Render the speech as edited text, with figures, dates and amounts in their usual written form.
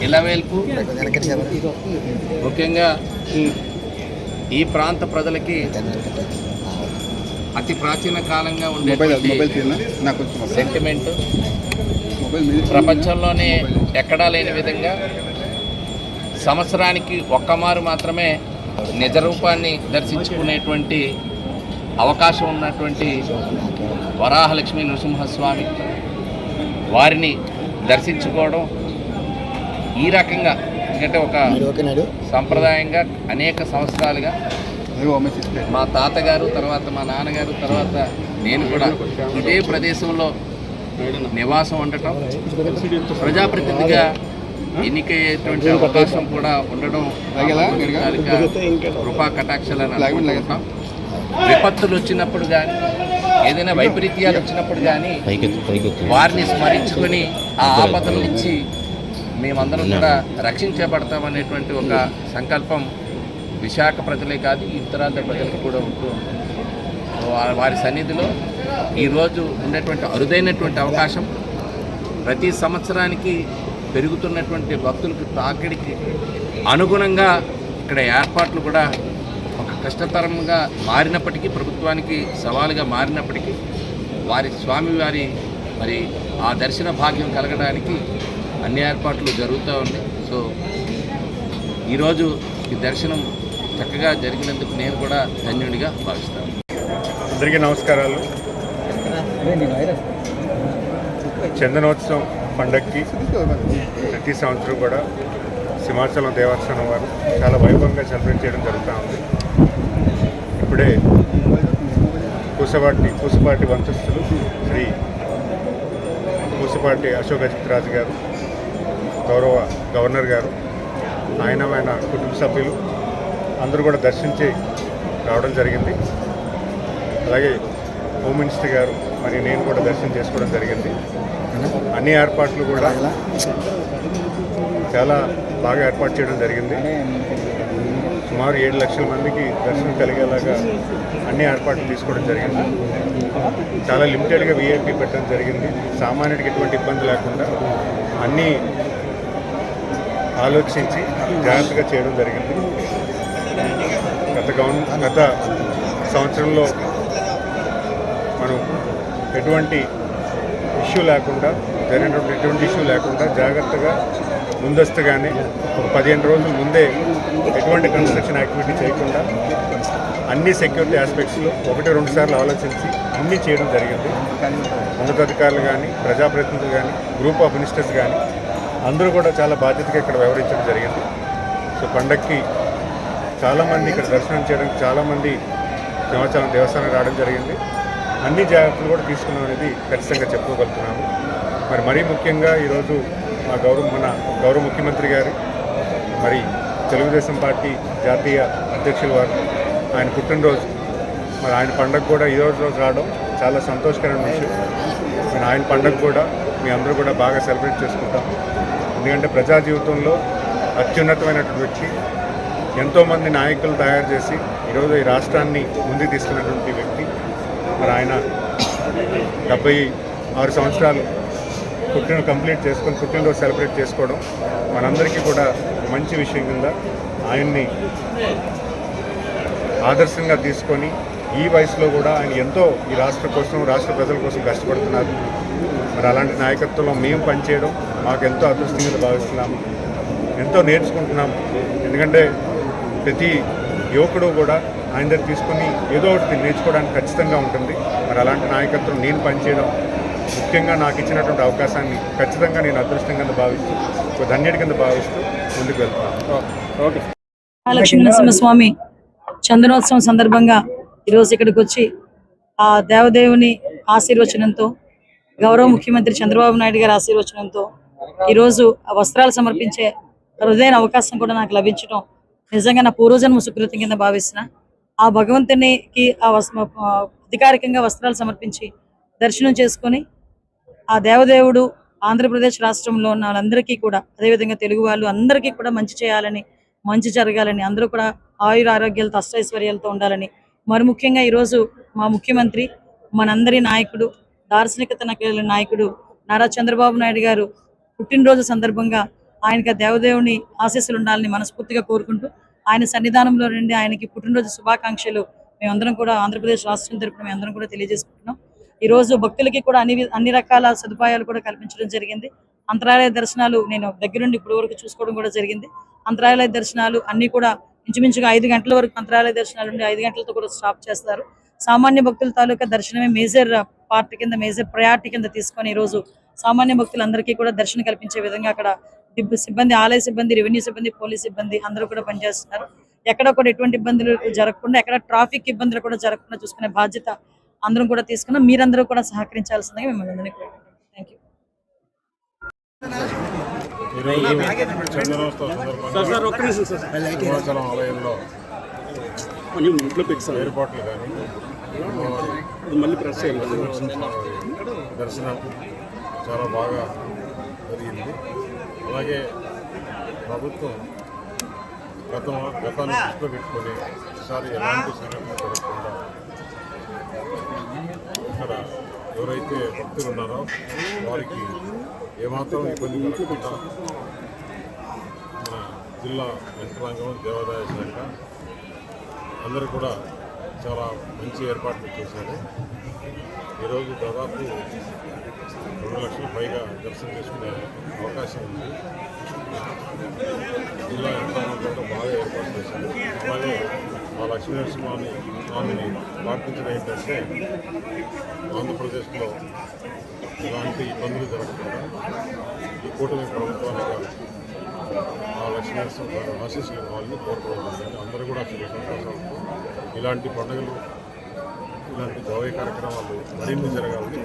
ఇలవేల్పు ముఖ్యంగా ఈ ప్రాంత ప్రజలకి అతి ప్రాచీన కాలంగా ఉండే సెంటిమెంట్ ప్రపంచంలోనే ఎక్కడా లేని విధంగా సంవత్సరానికి ఒక్కమారు మాత్రమే నిజ రూపాన్ని దర్శించుకునేటువంటి అవకాశం ఉన్నటువంటి వరాహలక్ష్మీ నృసింహస్వామి వారిని దర్శించుకోవడం ఈ రకంగా ఎందుకంటే ఒక సంప్రదాయంగా అనేక సంవత్సరాలుగా మా తాతగారు తర్వాత మా నాన్నగారు తర్వాత నేను కూడా ఇదే ప్రదేశంలో నివాసం ఉండటం ప్రజాప్రతినిధిగా ఎన్నికయ్యేటువంటి అవకాశం కూడా ఉండడం కృపా కటాక్షాలను అనుకుంటాం. విపత్తులు వచ్చినప్పుడు కానీ ఏదైనా వైపరీత్యాలు వచ్చినప్పుడు కానీ వారిని స్మరించుకొని ఆ ఆపదల నుంచి మేమందరం కూడా రక్షించబడతామనేటువంటి ఒక సంకల్పం విశాఖ ప్రజలే కాదు ఈ ఉత్తరాంధ్ర ప్రజలకు కూడా ఉంటూ వారి సన్నిధిలో ఈరోజు ఉండేటువంటి అరుదైనటువంటి అవకాశం ప్రతి సంవత్సరానికి పెరుగుతున్నటువంటి భక్తులకు తాకిడికి అనుగుణంగా ఇక్కడ ఏర్పాట్లు కూడా ఒక కష్టతరంగా మారినప్పటికీ ప్రభుత్వానికి సవాలుగా మారినప్పటికీ వారి స్వామివారి మరి ఆ దర్శన భాగ్యం కలగడానికి అన్ని ఏర్పాట్లు జరుగుతూ ఉన్నాయి. సో ఈరోజు ఈ దర్శనం చక్కగా జరిగినందుకు నేను కూడా ధన్యుడిగా భావిస్తాను. అందరికీ నమస్కారాలు. చందనోత్సవం పండగకి ప్రతి సంవత్సరం కూడా సింహాచలం దేవస్థానం వారు చాలా వైభవంగా సెలబ్రేట్ చేయడం జరుగుతూ ఉంది. ఇప్పుడే పూసపాటి వంశస్థులు శ్రీ పూసపాటి అశోక్ అజిత్రాజు గారు, గౌరవ గవర్నర్ గారు, ఆయన కుటుంబ సభ్యులు అందరూ కూడా దర్శించి రావడం జరిగింది. అలాగే హోమ్ మినిస్టర్ గారు మరియు నేను కూడా దర్శనం చేసుకోవడం జరిగింది. అన్ని ఏర్పాట్లు కూడా చాలా బాగా ఏర్పాటు చేయడం జరిగింది. సుమారు 7 లక్షల మందికి దర్శనం కలిగేలాగా అన్ని ఏర్పాట్లు తీసుకోవడం జరిగింది. చాలా లిమిటెడ్గా వీఐపీ పెట్టడం జరిగింది. సామాన్యుడికి ఎటువంటి ఇబ్బంది లేకుండా అన్నీ ఆలోచించి జాగ్రత్తగా చేయడం జరిగింది. గత సంవత్సరంలో మనం ఎటువంటి ఇష్యూ లేకుండా జాగ్రత్తగా ముందస్తుగానే ఒక 15 రోజుల ముందే ఎటువంటి కన్స్ట్రక్షన్ యాక్టివిటీ చేయకుండా అన్ని సెక్యూరిటీ ఆస్పెక్ట్స్లో 1-2 సార్లు ఆలోచించి అన్నీ చేయడం జరిగింది. ఉన్నతాధికారులు కానీ, ప్రజాప్రతినిధులు కానీ, గ్రూప్ ఆఫ్ మినిస్టర్స్ కానీ అందరూ కూడా చాలా బాధ్యతగా ఇక్కడ వ్యవహరించడం జరిగింది. సో పండక్కి చాలామంది ఇక్కడ దర్శనం చేయడానికి చాలామంది సింహాచలం దేవస్థానం రావడం జరిగింది. అన్ని జాగ్రత్తలు కూడా తీసుకున్నాం అనేది ఖచ్చితంగా చెప్పుకోగలుగుతున్నాము. మరీ ముఖ్యంగా ఈరోజు మన గౌరవ ముఖ్యమంత్రి గారి మరి తెలుగుదేశం పార్టీ జాతీయ అధ్యక్షుల వారు ఆయన పుట్టినరోజు ఆయన పండగ కూడా ఈరోజు రావడం చాలా సంతోషకరమైన విషయం. ఆయన పండగ కూడా మీ అందరూ కూడా బాగా సెలబ్రేట్ చేసుకుంటాం. ఎందుకంటే ప్రజా జీవితంలో అత్యున్నతమైనటువంటి వ్యక్తి, ఎంతోమంది నాయకులు తయారు చేసి ఈరోజు ఈ రాష్ట్రాన్ని ముందుకు తీసుకున్నటువంటి వ్యక్తి. ఆయన 76 సంవత్సరాలు కంప్లీట్ చేసుకొని పుట్టినరోజు సెలబ్రేట్ చేసుకోవడం మనందరికీ కూడా మంచి విషయం కింద ఆయన్ని ఆదర్శంగా తీసుకొని ఈ వయసులో కూడా ఆయన ఎంతో ఈ రాష్ట్ర ప్రజల కోసం కష్టపడుతున్నారు. అలాంటి నాయకత్వంలో మేము పనిచేయడం మాకు ఎంతో అదృష్టంగా భావిస్తున్నాము. ఎంతో నేర్చుకుంటున్నాము. ఎందుకంటే ప్రతి యువకుడు కూడా ఆయన దగ్గర తీసుకొని ఏదో ఒకటి నేర్చుకోవడానికి ఖచ్చితంగా ఉంటుంది. అలాంటి నాయకత్వం నేను పనిచేయడం, ముఖ్యంగా నాకు ఇచ్చినటువంటి అవకాశాన్ని ఖచ్చితంగా నేను అదృష్టం కింద భావిస్తూ, ధన్యుడి కింద భావిస్తూ ముందుకు వెళ్తున్నాను. ఓకే. లక్ష్మీ నరసింహస్వామి చందనోత్సవం సందర్భంగా ఈరోజు ఇక్కడికి వచ్చి ఆ దేవదేవుని ఆశీర్వచనంతో, గౌరవ ముఖ్యమంత్రి చంద్రబాబు నాయుడు గారి ఆశీర్వచనంతో ఈరోజు ఆ వస్త్రాలు సమర్పించే హృదయన అవకాశం కూడా నాకు లభించడం నిజంగా నా పూర్వజన్మ సుకృతి కింద భావిస్తున్నా. ఆ భగవంతునికి అధికారికంగా వస్త్రాలు సమర్పించి దర్శనం చేసుకొని ఆ దేవదేవుడు ఆంధ్రప్రదేశ్ రాష్ట్రంలో ఉన్న వాళ్ళందరికీ కూడా, అదేవిధంగా తెలుగు వాళ్ళు అందరికీ కూడా మంచి చేయాలని, మంచి జరగాలని, అందరూ కూడా ఆయుర ఆరోగ్యాలతో అష్టైశ్వర్యాలతో ఉండాలని, మరి ముఖ్యంగా ఈరోజు మా ముఖ్యమంత్రి, మనందరి నాయకుడు, దార్శనికత నాయకుడు నారా చంద్రబాబు నాయుడు గారు పుట్టినరోజు సందర్భంగా ఆయనకి ఆ దేవదేవుని ఆశీస్సులు ఉండాలని మనస్ఫూర్తిగా కోరుకుంటూ ఆయన సన్నిధానంలో నుండి ఆయనకి పుట్టినరోజు శుభాకాంక్షలు మేమందరం కూడా ఆంధ్రప్రదేశ్ రాష్ట్రం తరపున మేమందరం కూడా తెలియజేసుకుంటున్నాం. ఈ రోజు భక్తులకి కూడా అన్ని రకాల సదుపాయాలు కూడా కల్పించడం జరిగింది. అంతరాలయ దర్శనాలు నేను దగ్గరుండి ఇప్పటి వరకు చూసుకోవడం కూడా జరిగింది. అంతరాలయ దర్శనాలు అన్ని కూడా ఇంచుమించుగా 5 గంటల వరకు అంతరాలయ దర్శనాలు ఉండి 5 గంటలతో కూడా స్టాప్ చేస్తారు. సామాన్య భక్తుల తాలూకా దర్శనమే మేజర్ పార్ట్ కింద, మేజర్ ప్రయారిటీ కింద తీసుకొని ఈ రోజు సామాన్య భక్తులందరికీ కూడా దర్శనం కల్పించే విధంగా అక్కడ సిబ్బంది, ఆలయ సిబ్బంది, రెవెన్యూ సిబ్బంది, పోలీస్ సిబ్బంది అందరూ కూడా పనిచేస్తున్నారు. ఎక్కడ కూడా ఎటువంటి ఇబ్బందులు జరగకుండా, ఎక్కడ ట్రాఫిక్ ఇబ్బందులు కూడా జరగకుండా చూసుకునే బాధ్యత అందరం కూడా తీసుకున్నాం. మీరందరూ కూడా సహకరించాల్సిందిగా మిమ్మల్ని అందరినీ కోరుకుంటున్నాం. Thank you. సింహాచలం ఆలయంలో ఏర్పాట్లు కానీ దర్శనం చాలా బాగా జరిగింది. అలాగే ప్రభుత్వం గతాన్ని దృష్టిలో పెట్టుకొని ఈసారి ఎలాంటి సంఘటన జరగకుండా ఇక్కడ ఎవరైతే భక్తులు ఉన్నారో వారికి ఏమాత్రం ఇబ్బంది కలగకుండా మన జిల్లా యంత్రాంగం, దేవాదాయ శాఖ అందరూ కూడా చాలా మంచి ఏర్పాట్లు చేశారు. ఈరోజు దాదాపు 2 లక్షల పైగా దర్శనం చేసుకునే అవకాశం ఉంది. జిల్లా యంత్రాంగం కూడా బాగా ఏర్పాటు చేశారు. అలాగే ఆ లక్ష్మీనరసింహాన్ని ప్రార్థించడం ఏంటంటే ఆంధ్రప్రదేశ్లో ఎలాంటి ఇబ్బందులు జరగకుండా ఈ కూటమి ప్రభుత్వానికి ఆ లక్ష్మీనరసింహ ఆశీస్సులు ఇవ్వాలని కోరుకోవడం. అందరూ కూడా శుభ సంతోషాలతో ఇలాంటి పండుగలు, ఇలాంటి గౌరవ కార్యక్రమాలు మరిన్ని జరగాలని